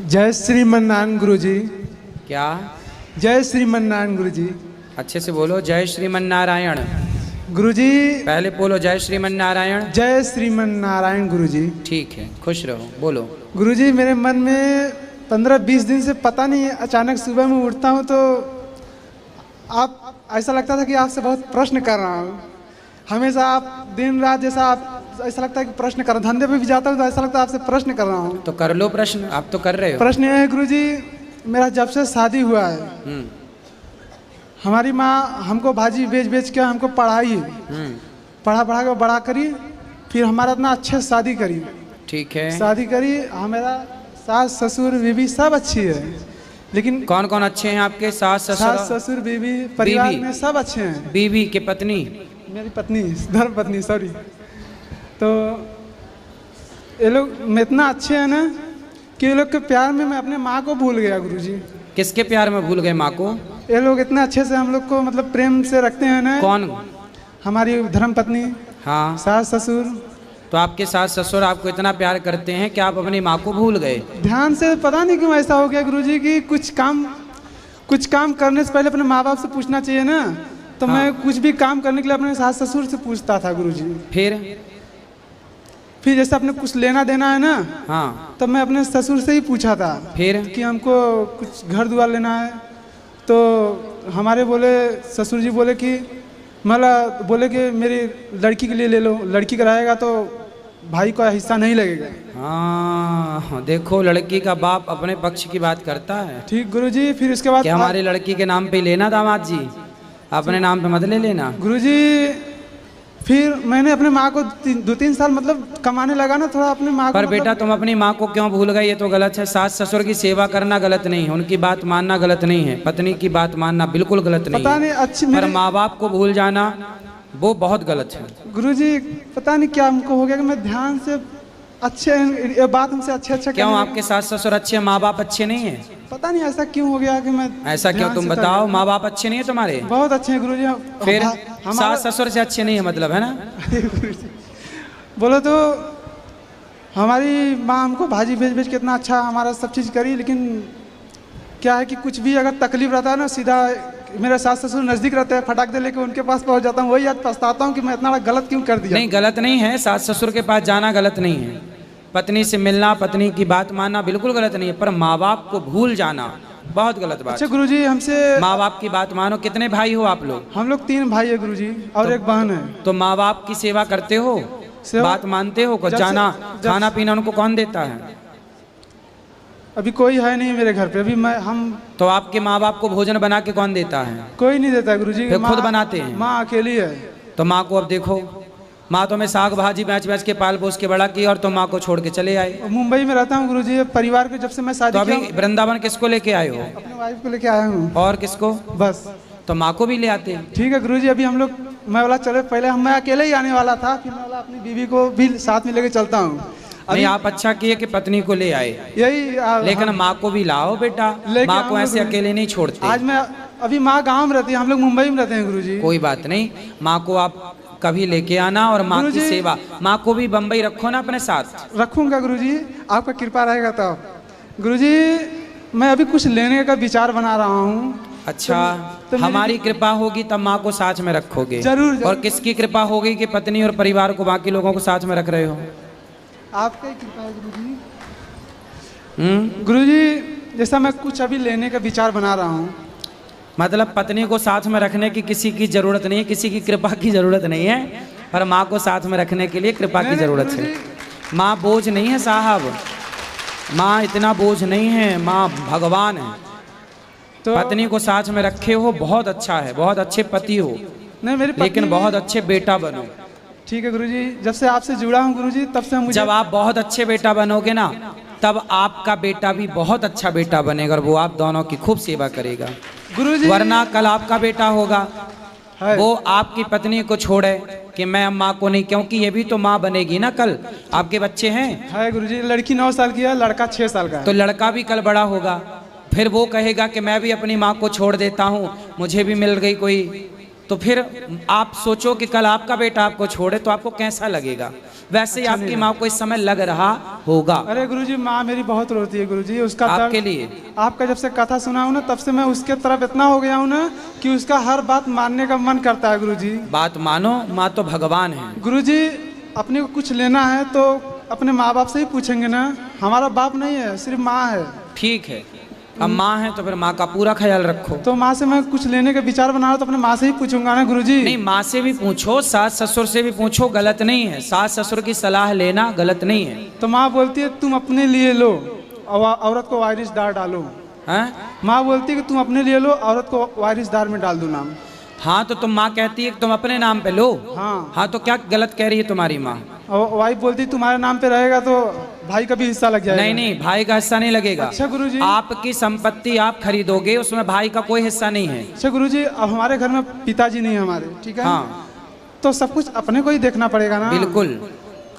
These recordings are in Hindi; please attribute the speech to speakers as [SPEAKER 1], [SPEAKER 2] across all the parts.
[SPEAKER 1] जय श्रीमन्नारायण गुरुजी।
[SPEAKER 2] क्या?
[SPEAKER 1] जय श्रीमन्नारायण गुरुजी।
[SPEAKER 2] अच्छे से बोलो। जय श्रीमन्नारायण
[SPEAKER 1] गुरुजी।
[SPEAKER 2] पहले बोलो जय श्रीमन्नारायण।
[SPEAKER 1] जय श्रीमन्नारायण गुरुजी।
[SPEAKER 2] ठीक है, खुश रहो। बोलो।
[SPEAKER 1] गुरुजी, मेरे मन में 15-20 दिन से पता नहीं, अचानक सुबह में उठता हूँ तो आप ऐसा लगता था कि आपसे बहुत प्रश्न कर रहा हूँ। हमेशा आप दिन रात जैसा आप ऐसा लगता है कि प्रश्न कर रहा हूँ। धंधे पे भी जाता हूँ तो ऐसा लगता है आपसे प्रश्न कर रहा हूँ।
[SPEAKER 2] तो कर लो प्रश्न, आप तो कर रहे हो।
[SPEAKER 1] प्रश्न यह है गुरुजी, मेरा जब से शादी हुआ है हमारी माँ हमको भाजी बेच बेच के हमको पढ़ाई, पढ़ा के बड़ा करी, फिर हमारा इतना अच्छे से शादी करी।
[SPEAKER 2] ठीक है।
[SPEAKER 1] शादी करी, हमारा सास ससुर बीवी सब अच्छी है, लेकिन
[SPEAKER 2] कौन कौन अच्छे हैं आपके? सास
[SPEAKER 1] ससुर बीवी परिवार में सब अच्छे हैं।
[SPEAKER 2] बीवी के पत्नी?
[SPEAKER 1] मेरी पत्नी, धर्म पत्नी, सॉरी। तो ये लोग में इतना अच्छे हैं ना कि ये लोग के प्यार में मैं अपने माँ को भूल गया गुरुजी।
[SPEAKER 2] किसके प्यार में भूल गए माँ को?
[SPEAKER 1] ये लोग इतने अच्छे से हम लोग को मतलब प्रेम से रखते हैं ना।
[SPEAKER 2] कौन?
[SPEAKER 1] हमारी धर्म पत्नी,
[SPEAKER 2] हाँ,
[SPEAKER 1] सास ससुर।
[SPEAKER 2] तो आपके सास ससुर आपको इतना प्यार करते हैं कि आप अपनी माँ को भूल गए?
[SPEAKER 1] ध्यान से पता नहीं क्यों ऐसा हो गया गुरुजी कि कुछ काम करने से पहले अपने माँ बाप से पूछना चाहिए ना। तो
[SPEAKER 2] हाँ।
[SPEAKER 1] मैं कुछ भी काम करने के लिए अपने सास ससुर से पूछता था गुरुजी। फिर जैसे अपने कुछ लेना देना है ना,
[SPEAKER 2] हाँ,
[SPEAKER 1] तब मैं अपने ससुर से ही पूछा था
[SPEAKER 2] फिर
[SPEAKER 1] कि हमको कुछ घर द्वार लेना है। तो हमारे ससुर जी बोले कि मेरी लड़की के लिए ले लो, लड़की कराएगा तो भाई का हिस्सा नहीं लगेगा।
[SPEAKER 2] हाँ, देखो लड़की का बाप अपने पक्ष की बात करता है।
[SPEAKER 1] ठीक गुरुजी। फिर उसके बाद
[SPEAKER 2] हमारी लड़की के नाम पे लेना दामाद जी, अपने नाम पे मत ले लेना
[SPEAKER 1] गुरुजी। फिर मैंने अपने माँ को 2-3 साल मतलब कमाने लगा ना थोड़ा अपने माँ को।
[SPEAKER 2] पर बेटा तुम अपनी माँ को क्यों भूल गए? ये तो गलत है। सास ससुर की सेवा करना गलत नहीं है, उनकी बात मानना गलत नहीं है, पत्नी की बात मानना बिल्कुल गलत नहीं
[SPEAKER 1] पता
[SPEAKER 2] है।
[SPEAKER 1] नहीं अच्छी
[SPEAKER 2] पर माँ बाप को भूल जाना वो बहुत गलत है
[SPEAKER 1] गुरुजी। पता नहीं क्या हमको हो गया कि मैं ध्यान से ये बात हमसे अच्छे
[SPEAKER 2] क्यों? आपके सास ससुर अच्छे, माँ बाप अच्छे नहीं है?
[SPEAKER 1] पता नहीं ऐसा क्यों हो गया कि मैं
[SPEAKER 2] ऐसा क्यों? तुम बताओ। माँ बाप अच्छे नहीं है तुम्हारे?
[SPEAKER 1] बहुत अच्छे हैं गुरुजी।
[SPEAKER 2] फिर सास ससुर से अच्छे नहीं है मतलब, है ना?
[SPEAKER 1] बोलो तो हमारी माँ हमको भाजी भेज भेज के इतना अच्छा हमारा सब चीज़ करी, लेकिन क्या है कि कुछ भी अगर तकलीफ रहता है ना, सीधा मेरे सास ससुर नज़दीक रहते हैं, फटाक दे लेके उनके पास पहुंच जाता हूँ। वही याद पछताता हूँ कि मैं इतना गलत क्यों कर दिया।
[SPEAKER 2] नहीं, गलत नहीं है, सास ससुर के पास जाना गलत नहीं है। पत्नी से मिलना, पत्नी की बात मानना बिल्कुल गलत नहीं है, पर माँ बाप को भूल जाना बहुत गलत बात।
[SPEAKER 1] अच्छा गुरुजी, हमसे
[SPEAKER 2] माँ बाप की बात मानो। कितने भाई हो आप लोग?
[SPEAKER 1] हम लोग 3 भाई है गुरुजी और एक बहन है।
[SPEAKER 2] तो माँ बाप की सेवा करते हो? बात मानते हो? कुछ जाना खाना पीना उनको कौन देता है?
[SPEAKER 1] अभी कोई है नहीं मेरे घर पे। अभी
[SPEAKER 2] तो आपके माँ बाप को भोजन बना के कौन देता है?
[SPEAKER 1] कोई नहीं देता गुरुजी।
[SPEAKER 2] फिर खुद बनाते हैं?
[SPEAKER 1] माँ अकेली है।
[SPEAKER 2] तो माँ को अब देखो, माँ तो मैं साग भाजी बेच बेच के पाल पोस के बड़ा की, और तुम माँ को छोड़ के चले आए।
[SPEAKER 1] मुंबई में रहता हूँ गुरुजी। परिवार के जब से मैं शादी
[SPEAKER 2] तो अभी वृंदावन किसको लेके आए हो?
[SPEAKER 1] अपने वाइफ को लेके आया हूँ।
[SPEAKER 2] और किसको?
[SPEAKER 1] बस।
[SPEAKER 2] तो माँ को भी ले आते हैं।
[SPEAKER 1] ठीक है गुरुजी। अभी हम लोग मैं वाला चले, पहले मैं अकेले ही आने वाला था, फिर मैं वाला अपनी बीवी को भी साथ में लेके चलता हूँ।
[SPEAKER 2] नहीं, आप अच्छा किए कि पत्नी को ले आए।
[SPEAKER 1] यही
[SPEAKER 2] लेकिन माँ को भी लाओ बेटा, माँ को ऐसे अकेले नहीं छोड़ते।
[SPEAKER 1] आज मैं अभी माँ गाँव में रहती है, हम लोग मुंबई में रहते हैं गुरुजी।
[SPEAKER 2] कोई बात नहीं, माँ को आप कभी लेके आना, और माँ की सेवा। माँ को भी बम्बई रखो ना अपने साथ।
[SPEAKER 1] रखूंगा गुरुजी, आपका कृपा रहेगा तब। गुरुजी, मैं अभी कुछ लेने का विचार बना रहा हूँ।
[SPEAKER 2] अच्छा, तो हमारी कृपा होगी तब माँ को साथ में रखोगे?
[SPEAKER 1] जरूर।
[SPEAKER 2] और किसकी कृपा होगी कि पत्नी और परिवार को, बाकी लोगों को साथ में रख रहे हो?
[SPEAKER 1] आपका ही कृपा है गुरुजी। गुरुजी, जैसा मैं कुछ अभी लेने का विचार बना रहा हूँ।
[SPEAKER 2] मतलब पत्नी को साथ में रखने की किसी की जरूरत नहीं है, किसी की कृपा की जरूरत नहीं है, पर माँ को साथ में रखने के लिए कृपा की जरूरत है। माँ बोझ नहीं है साहब, माँ इतना बोझ नहीं है, माँ भगवान है। तो पत्नी को साथ में रखे हो, बहुत अच्छा है, बहुत अच्छे पति हो।
[SPEAKER 1] नहीं,
[SPEAKER 2] लेकिन बहुत अच्छे बेटा बनो।
[SPEAKER 1] ठीक है गुरुजी। जब से आपसे जुड़ा हूँ गुरुजी, तब से मुझे,
[SPEAKER 2] जब आप बहुत अच्छे बेटा बनोगे ना, तब आपका बेटा भी बहुत अच्छा बेटा बनेगा, और वो आप दोनों की खूब सेवा करेगा
[SPEAKER 1] गुरुजी।
[SPEAKER 2] वरना कल आपका बेटा होगा, वो आपकी पत्नी को छोड़े कि मैं माँ को नहीं, क्योंकि ये भी तो माँ बनेगी ना कल। आपके बच्चे हैं?
[SPEAKER 1] है गुरुजी। लड़की 9 साल की है, लड़का 6 साल का है।
[SPEAKER 2] तो लड़का भी कल बड़ा होगा, फिर वो कहेगा कि मैं भी अपनी माँ को छोड़ देता हूँ, मुझे भी मिल गई कोई। तो फिर आप सोचो कि कल आपका बेटा आपको छोड़े तो आपको कैसा लगेगा? वैसे ही आपकी माँ को इस समय लग रहा होगा।
[SPEAKER 1] अरे गुरुजी, माँ मेरी बहुत रोती है गुरुजी, उसका
[SPEAKER 2] आपके लिए
[SPEAKER 1] आपका जब से कथा सुना हूँ ना, तब से मैं उसके तरफ इतना हो गया हूँ ना कि उसका हर बात मानने का मन करता है गुरुजी।
[SPEAKER 2] बात मानो, माँ तो भगवान है।
[SPEAKER 1] गुरुजी, अपने को कुछ लेना है तो अपने माँ बाप से ही पूछेंगे ना, हमारा बाप नहीं है, सिर्फ माँ है।
[SPEAKER 2] ठीक है, अब माँ है तो फिर माँ का पूरा ख्याल रखो।
[SPEAKER 1] तो माँ से मैं कुछ लेने का विचार बना रहा तो अपने माँ से ही पूछूंगा ना गुरुजी।
[SPEAKER 2] नहीं, माँ से भी पूछो, सास ससुर से भी पूछो, गलत नहीं है। सास ससुर की सलाह लेना गलत नहीं है।
[SPEAKER 1] तो माँ बोलती है तुम अपने लिए लो, औरत को वारिसदार डालो।
[SPEAKER 2] हैं?
[SPEAKER 1] माँ बोलती है कि तुम अपने लिए लो, औरत को वारिसदार में डाल दो नाम।
[SPEAKER 2] हाँ तो तुम माँ कहती है कि तुम अपने नाम पे लो।
[SPEAKER 1] हाँ
[SPEAKER 2] तो क्या गलत कह रही है तुम्हारी माँ?
[SPEAKER 1] और वाइफ बोलती तुम्हारे नाम पे रहेगा तो भाई का भी हिस्सा लग जाएगा।
[SPEAKER 2] नहीं नहीं, भाई का हिस्सा नहीं लगेगा।
[SPEAKER 1] अच्छा गुरुजी,
[SPEAKER 2] आपकी संपत्ति आप खरीदोगे, उसमें भाई का कोई हिस्सा नहीं है।
[SPEAKER 1] अच्छा गुरुजी, अब हमारे घर में पिताजी नहीं है हमारे, ठीक है?
[SPEAKER 2] हाँ
[SPEAKER 1] तो सब कुछ अपने को ही देखना पड़ेगा ना।
[SPEAKER 2] बिल्कुल।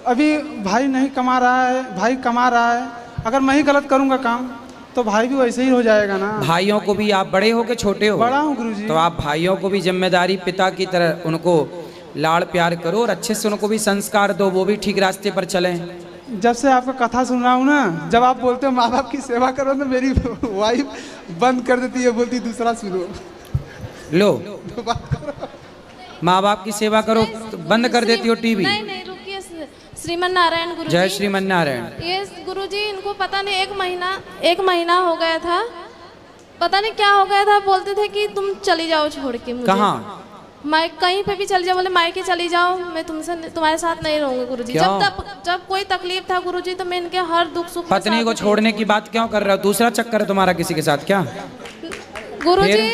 [SPEAKER 1] अभी भाई नहीं कमा रहा है, भाई कमा रहा है, अगर मैं ही गलत करूंगा काम तो भाई भी वैसे ही हो जाएगा ना।
[SPEAKER 2] भाइयों को भी, आप बड़े हो के छोटे हो?
[SPEAKER 1] बड़ा हूँ गुरुजी।
[SPEAKER 2] तो आप भाइयों को भी जिम्मेदारी पिता की तरह उनको लाड़ प्यार करो और अच्छे से उनको भी संस्कार दो, वो भी ठीक रास्ते पर चलें।
[SPEAKER 1] जब से आपका कथा सुन रहा हूँ ना, जब आप बोलते हो माँ बाप की सेवा करो तो मेरी वाइफ बंद कर देती है, बोलती दूसरा सुनो।
[SPEAKER 2] लो, माँ बाप की सेवा करो तो बंद कर देती हो टीवी।
[SPEAKER 3] नहीं नहीं, रुकिए। श्रीमन नारायण गुरुजी।
[SPEAKER 2] जय श्रीमन नारायण।
[SPEAKER 3] ये गुरुजी, इनको पता नहीं एक महीना हो गया था, पता नहीं क्या हो गया था, बोलते थे कि तुम चली जाओ छोड़ के मुझे।
[SPEAKER 2] कहाँ?
[SPEAKER 3] मैं कहीं पे भी चली जाओ, बोले मायके चली जाओ, मैं तुम्हारे साथ नहीं रहूंगी गुरुजी। जब कोई तकलीफ था गुरुजी तो मैं इनके हर दुख सुख में
[SPEAKER 2] पत्नी को छोड़ने की बात क्यों कर रहे हो? दूसरा चक्कर है तुम्हारा किसी के साथ क्या?
[SPEAKER 3] गुरुजी,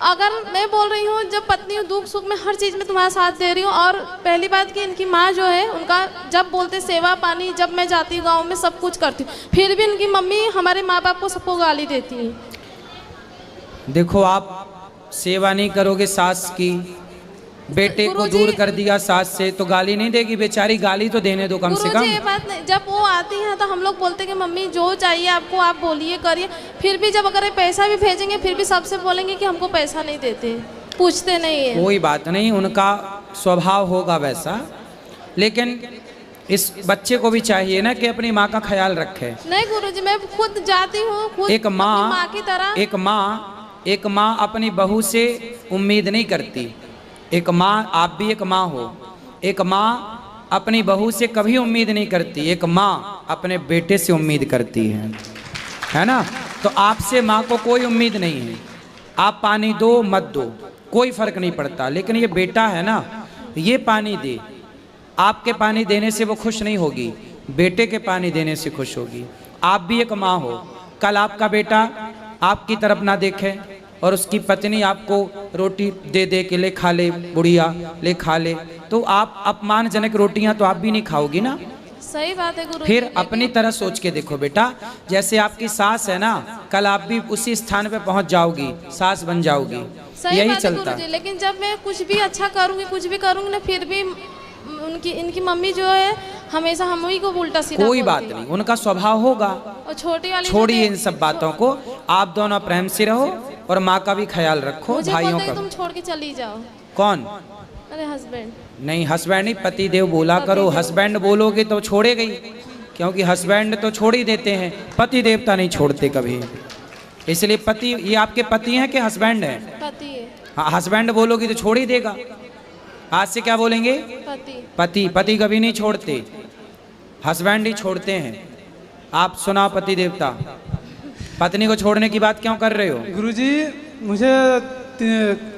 [SPEAKER 3] अगर मैं बोल रही हूँ जब पत्नी दुख सुख में हर चीज में तुम्हारा साथ दे रही हूँ, और पहली बात कि इनकी माँ जो है उनका जब बोलते सेवा पानी, जब मैं जाती हूँ गाँव में सब कुछ करती हूँ, फिर भी इनकी मम्मी हमारे माँ बाप को सबको गाली देती है।
[SPEAKER 2] देखो, आप सेवा नहीं करोगे सास की, बेटे को दूर कर दिया सास से, तो गाली नहीं देगी बेचारी? गाली तो देने दो कम से कम।
[SPEAKER 3] ये बात नहीं, जब वो आती हैं तो हम लोग बोलते हैं कि मम्मी जो चाहिए आपको आप बोलिए करिए, फिर भी जब अगर पैसा भी भेजेंगे फिर भी सबसे बोलेंगे कि हमको पैसा नहीं देते, पूछते नहीं है।
[SPEAKER 2] कोई बात नहीं, उनका स्वभाव होगा वैसा, लेकिन इस बच्चे को भी चाहिए ना कि अपनी माँ का ख्याल रखे।
[SPEAKER 3] नहीं गुरुजी, मैं खुद जाती हूँ, खुद
[SPEAKER 2] एक माँ
[SPEAKER 3] की तरह।
[SPEAKER 2] एक माँ अपनी बहू से उम्मीद नहीं करती। एक माँ, आप भी एक माँ हो, एक माँ अपनी बहू से कभी उम्मीद नहीं करती, एक माँ अपने बेटे से उम्मीद करती है ना? तो आपसे माँ को कोई उम्मीद नहीं है, आप पानी दो मत दो कोई फर्क नहीं पड़ता, लेकिन ये बेटा है ना, ये पानी दे, आपके पानी देने से वो खुश नहीं होगी, बेटे के पानी देने से खुश होगी। आप भी एक माँ हो, कल आपका बेटा आपकी तरफ ना देखे और उसकी पत्नी आपको रोटी दे दे के ले खा ले, बुढ़िया ले खा ले, तो आप अपमानजनक रोटियां तो आप भी नहीं खाओगी ना।
[SPEAKER 3] सही बात है गुरु।
[SPEAKER 2] फिर अपनी तरह सोच के देखो बेटा, जैसे आपकी सास है ना, कल आप भी उसी स्थान पे पहुंच जाओगी, सास बन जाओगी, यही चलता है।
[SPEAKER 3] लेकिन जब मैं कुछ भी अच्छा करूंगी, कुछ भी करूंगी ना, फिर भी इनकी मम्मी जो है हमेशा हम ही को उल्टा सीधा।
[SPEAKER 2] कोई बात नहीं, उनका स्वभाव होगा,
[SPEAKER 3] और छोटी वाली
[SPEAKER 2] छोड़िए इन सब बातों को, आप दोनों प्रेम से रहो और माँ का भी ख्याल रखो, भाइयों का।
[SPEAKER 3] तुम छोड़ के चली जाओ।
[SPEAKER 2] कौन?
[SPEAKER 3] अरे हस्बैंड।
[SPEAKER 2] नहीं, हस्बैंड नहीं, पति देव बोला करो। हस्बैंड बोलोगे तो छोड़ेगी, क्योंकि हस्बैंड तो छोड़ ही देते हैं, पति देवता नहीं छोड़ते कभी। इसलिए पति, ये आपके पति हैं कि हस्बैंड है?
[SPEAKER 3] पति है।
[SPEAKER 2] हाँ, हस्बैंड बोलोगी तो छोड़ ही देगा। आज से क्या बोलेंगे?
[SPEAKER 3] पति।
[SPEAKER 2] पति। पति कभी नहीं छोड़ते, हस्बैंड ही छोड़ते हैं। आप सुनाओ पति देवता, पत्नी को छोड़ने की बात क्यों कर रहे हो?
[SPEAKER 1] गुरुजी, मुझे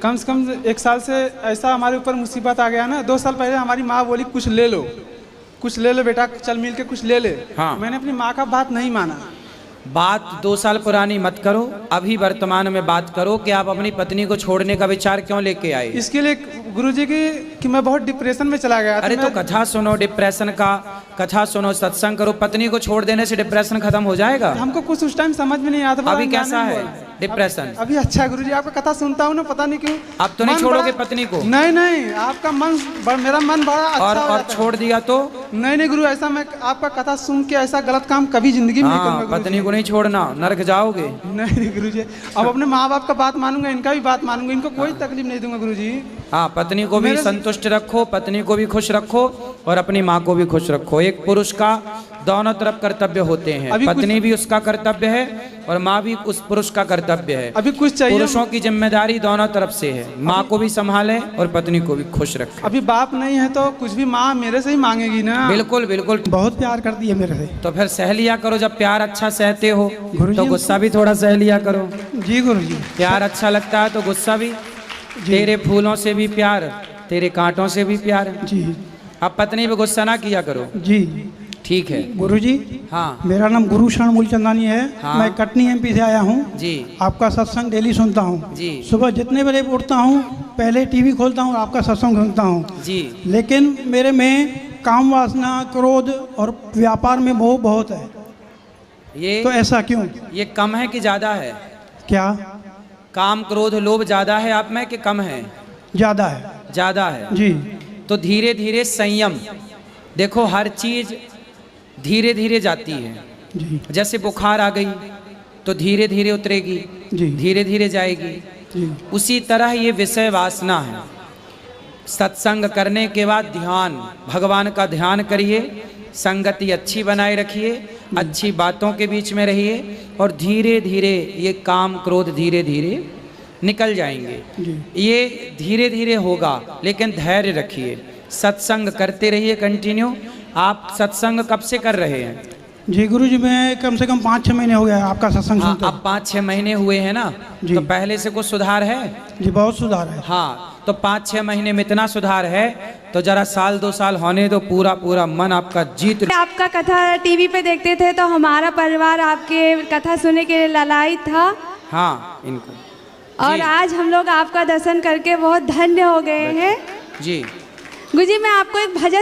[SPEAKER 1] कम से कम 1 साल से ऐसा हमारे ऊपर मुसीबत आ गया ना। 2 साल पहले हमारी माँ बोली कुछ ले लो, कुछ ले लो बेटा, चल मिल के कुछ ले ले।
[SPEAKER 2] हाँ।
[SPEAKER 1] मैंने अपनी माँ का बात नहीं माना।
[SPEAKER 2] बात 2 साल पुरानी मत करो, अभी वर्तमान में बात करो कि आप अपनी पत्नी को छोड़ने का विचार क्यों लेके आए।
[SPEAKER 1] इसके लिए गुरुजी कि मैं बहुत डिप्रेशन में चला गया।
[SPEAKER 2] अरे तो कथा सुनो, डिप्रेशन का कथा सुनो, सत्संग करो, पत्नी को छोड़ देने से डिप्रेशन खत्म हो जाएगा।
[SPEAKER 1] हमको कुछ उस टाइम समझ में नहीं आता।
[SPEAKER 2] अभी कैसा है डिप्रेशन?
[SPEAKER 1] अभी अच्छा है गुरुजी, आपका कथा सुनता हूँ ना, पता नहीं क्यों।
[SPEAKER 2] अब तो नहीं छोड़ोगे पत्नी को?
[SPEAKER 1] नहीं नहीं, आपका मन, मेरा मन बड़ा अच्छा
[SPEAKER 2] और छोड़ दिया तो?
[SPEAKER 1] नहीं गुरु, ऐसा मैं आपका कथा सुन के ऐसा गलत काम कभी जिंदगी में नहीं करूंगा।
[SPEAKER 2] पत्नी को नहीं छोड़ना, नरक जाओगे।
[SPEAKER 1] नहीं गुरुजी, अब अपने माँ बाप का बात मानूंगा, इनका भी बात मानूंगा, इनको कोई तकलीफ नहीं दूंगा गुरुजी।
[SPEAKER 2] हाँ, पत्नी को भी संतुष्ट रखो, पत्नी को भी खुश रखो और अपनी माँ को भी खुश रखो। एक पुरुष का दोनों तरफ कर्तव्य होते हैं, पत्नी भी उसका कर्तव्य है और माँ भी उस पुरुष का कर्तव्य है।
[SPEAKER 1] अभी कुछ चाहिए,
[SPEAKER 2] पुरुषों की जिम्मेदारी दोनों तरफ से है, माँ को भी संभाले और पत्नी को भी खुश रखे।
[SPEAKER 1] अभी बाप नहीं है तो कुछ भी माँ मेरे से ही मांगेगी ना।
[SPEAKER 2] बिल्कुल बिल्कुल,
[SPEAKER 4] बहुत प्यार करती है मेरे से।
[SPEAKER 2] तो फिर सह लिया करो, जब प्यार अच्छा सहते हो तो गुस्सा भी थोड़ा सह लिया करो।
[SPEAKER 4] जी गुरुजी।
[SPEAKER 2] प्यार अच्छा लगता है तो गुस्सा भी। तेरे फूलों से भी प्यार, तेरे कांटों से भी प्यार।
[SPEAKER 4] जी।
[SPEAKER 2] अब पत्नी पे गुस्सा ना किया करो।
[SPEAKER 4] जी
[SPEAKER 2] ठीक है
[SPEAKER 4] गुरुजी।
[SPEAKER 2] हाँ
[SPEAKER 4] मेरा नाम गुरुशरण मूलचंदानी है।
[SPEAKER 2] हाँ।
[SPEAKER 4] मैं कटनी एमपी से आया हूँ
[SPEAKER 2] जी।
[SPEAKER 4] आपका सत्संग डेली सुनता हूँ
[SPEAKER 2] जी।
[SPEAKER 4] सुबह जितने बजे उठता हूँ पहले टीवी खोलता हूँ, आपका सत्संग सुनता हूँ
[SPEAKER 2] जी।
[SPEAKER 4] लेकिन मेरे में काम वासना, क्रोध और व्यापार में मोह बहुत है।
[SPEAKER 2] ये
[SPEAKER 4] तो ऐसा क्यों?
[SPEAKER 2] ये कम है कि ज्यादा है?
[SPEAKER 4] क्या
[SPEAKER 2] काम क्रोध लोभ ज्यादा है आप में कि कम है?
[SPEAKER 4] ज्यादा है।
[SPEAKER 2] ज्यादा है
[SPEAKER 4] जी।
[SPEAKER 2] तो धीरे धीरे संयम। देखो हर चीज धीरे धीरे जाती है।
[SPEAKER 4] जी।
[SPEAKER 2] जैसे बुखार आ गई तो धीरे धीरे उतरेगी,
[SPEAKER 4] जी।
[SPEAKER 2] धीरे धीरे जाएगी।
[SPEAKER 4] जी।
[SPEAKER 2] उसी तरह ये विषय वासना है। सत्संग करने के बाद ध्यान, भगवान का ध्यान करिए, संगति अच्छी बनाए रखिए, अच्छी बातों के बीच में रहिए और धीरे धीरे ये काम क्रोध धीरे धीरे निकल जाएंगे। ये धीरे धीरे होगा, लेकिन धैर्य रखिए, सत्संग करते रहिए कंटिन्यू। आप सत्संग कब से कर रहे हैं?
[SPEAKER 4] जी गुरुजी, मैं कम से कम 5-6 महीने हो गया आपका सत्संग
[SPEAKER 2] हाँ,
[SPEAKER 4] सुनते।
[SPEAKER 2] अब 5-6 महीने हुए हैं ना, तो पहले से कुछ सुधार है?
[SPEAKER 4] जी बहुत सुधार है।
[SPEAKER 2] हाँ, तो 5-6 महीने में इतना सुधार है तो जरा 1-2 साल होने दो, पूरा पूरा मन आपका जीत।
[SPEAKER 5] आपका कथा टीवी पे देखते थे तो हमारा परिवार आपके कथा सुनने के लिए ललायित था।
[SPEAKER 2] हाँ इनको
[SPEAKER 5] और आज हम लोग आपका दर्शन करके बहुत धन्य हो गए हैं।
[SPEAKER 2] जी।
[SPEAKER 5] गुरुजी मैं आपको एक भजन